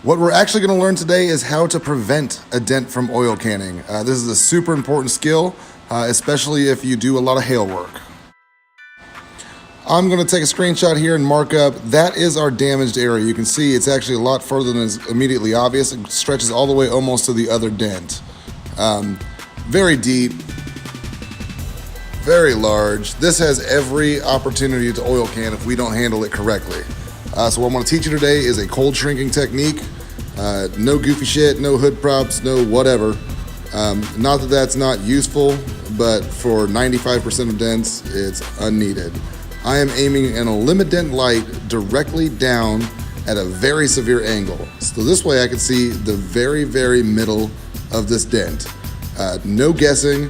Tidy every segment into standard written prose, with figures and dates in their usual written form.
What we're actually going to learn today is how to prevent a dent from oil canning. This is a super important skill, especially if you do a lot of hail work. I'm going to take a screenshot here and mark up, that is our damaged area. You can see it's actually a lot further than is immediately obvious. It stretches all the way almost to the other dent. Very deep, very large. This has every opportunity to oil can if we don't handle it correctly. So what I'm going to teach you today is a cold shrinking technique. No goofy shit, no hood props, no whatever. Not that that's not useful, but for 95% of dents, it's unneeded. I am aiming an limit dent light directly down at a very severe angle. So this way I can see the very, very middle of this dent. No guessing.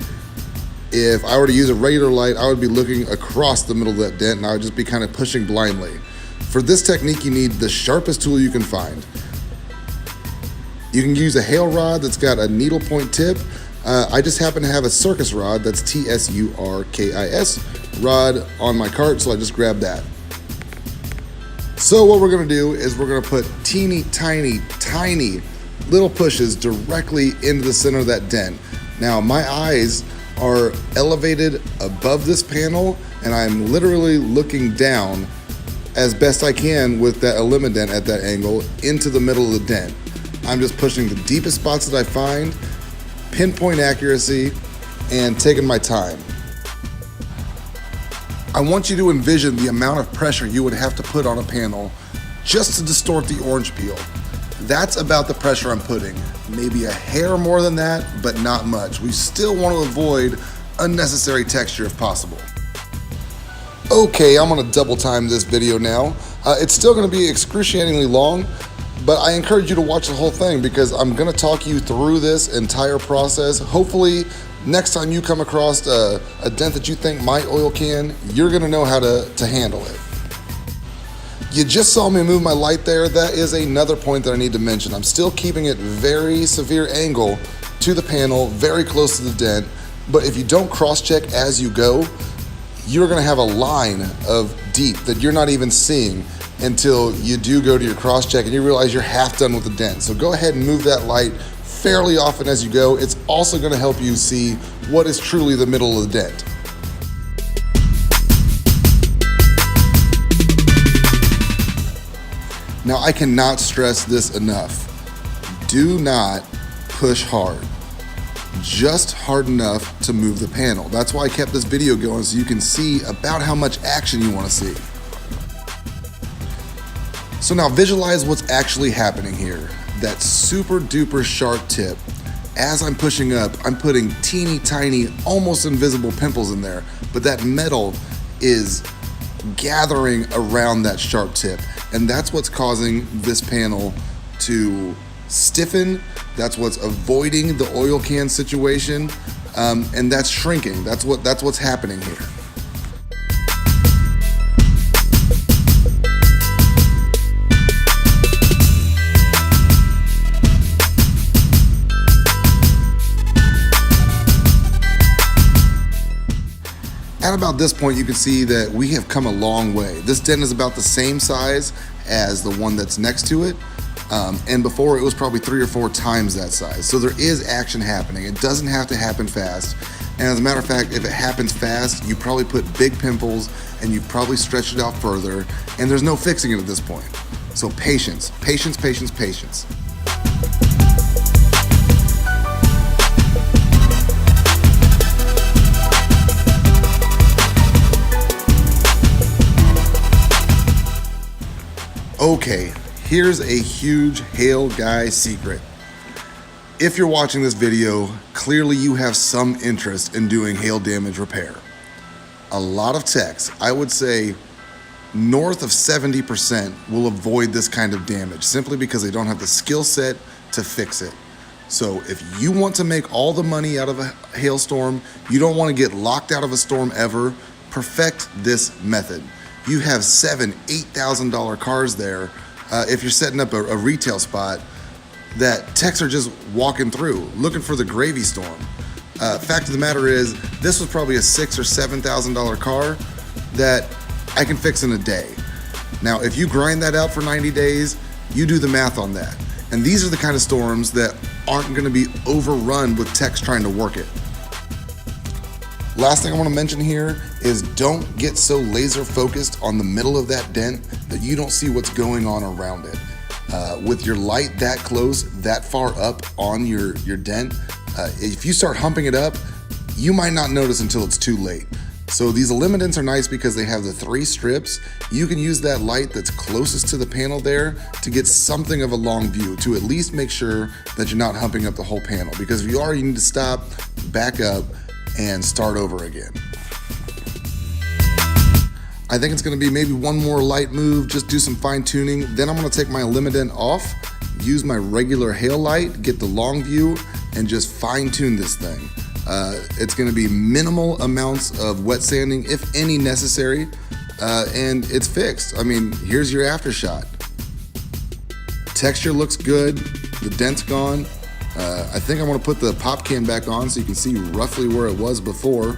If I were to use a regular light, I would be looking across the middle of that dent and I would just be kind of pushing blindly. For this technique, you need the sharpest tool you can find. You can use a hail rod that's got a needle point tip. I just happen to have a circus rod, that's TSURKIS rod on my cart, so I just grabbed that. So what we're gonna do is we're gonna put teeny tiny little pushes directly into the center of that dent. Now my eyes are elevated above this panel and I'm literally looking down as best I can with that limit dent at that angle into the middle of the dent. I'm just pushing the deepest spots that I find, pinpoint accuracy, and taking my time. I want you to envision the amount of pressure you would have to put on a panel just to distort the orange peel. That's about the pressure I'm putting. Maybe a hair more than that, but not much. We still want to avoid unnecessary texture if possible. Okay, I'm gonna double time this video now. It's still gonna be excruciatingly long, but I encourage you to watch the whole thing because I'm gonna talk you through this entire process. Hopefully, next time you come across a dent that you think might oil can, you're gonna know how to handle it. You just saw me move my light there. That is another point that I need to mention. I'm still keeping it very severe angle to the panel, very close to the dent, but if you don't cross-check as you go, you're gonna have a line of deep that you're not even seeing until you do go to your cross-check and you realize you're half done with the dent. So go ahead and move that light fairly often as you go. It's also gonna help you see what is truly the middle of the dent. Now I cannot stress this enough. Do not push hard. Just hard enough to move the panel. That's why I kept this video going so you can see about how much action you want to see. So now visualize what's actually happening here. That super duper sharp tip. As I'm pushing up, I'm putting teeny tiny, almost invisible pimples in there, but that metal is gathering around that sharp tip. And that's what's causing this panel to stiffen. That's what's avoiding the oil can situation, and that's shrinking. That's what's happening here. At about this point, you can see that we have come a long way. This dent is about the same size as the one that's next to it. And before it was probably 3 or 4 times that size. So there is action happening. It doesn't have to happen fast. And as a matter of fact, if it happens fast, you probably put big pimples and you probably stretched it out further and there's no fixing it at this point. So patience, patience, patience, patience. Okay. Here's a huge hail guy secret. If you're watching this video, clearly you have some interest in doing hail damage repair. A lot of techs, I would say north of 70%, will avoid this kind of damage simply because they don't have the skill set to fix it. So if you want to make all the money out of a hailstorm, you don't want to get locked out of a storm ever, perfect this method. You have $7,000, $8,000 cars there. If you're setting up a retail spot that techs are just walking through, looking for the gravy storm. Fact of the matter is, this was probably a $6,000 or $7,000 car that I can fix in a day. Now, if you grind that out for 90 days, you do the math on that. And these are the kind of storms that aren't gonna be overrun with techs trying to work it. Last thing I wanna mention here is don't get so laser focused on the middle of that dent that you don't see what's going on around it. With your light that close, that far up on your dent, if you start humping it up, you might not notice until it's too late. So these illuminants are nice because they have the 3 strips. You can use that light that's closest to the panel there to get something of a long view, to at least make sure that you're not humping up the whole panel. Because if you are, you need to stop, back up, and start over again. I think it's gonna be maybe one more light move, just do some fine tuning. Then I'm gonna take my illuminant off, use my regular hail light, get the long view, and just fine tune this thing. It's gonna be minimal amounts of wet sanding, if any necessary, and it's fixed. I mean, here's your after shot. Texture looks good, the dent's gone. I think I'm gonna put the pop can back on so you can see roughly where it was before.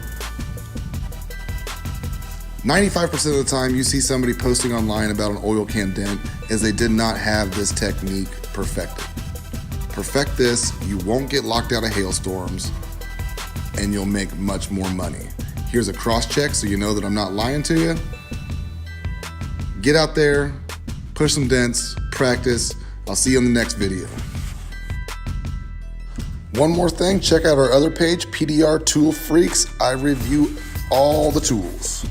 95% of the time you see somebody posting online about an oil can dent is they did not have this technique perfected. Perfect this, you won't get locked out of hailstorms, and you'll make much more money. Here's a cross check so you know that I'm not lying to you. Get out there, push some dents, practice. I'll see you in the next video. One more thing, check out our other page, PDR Tool Freaks. I review all the tools.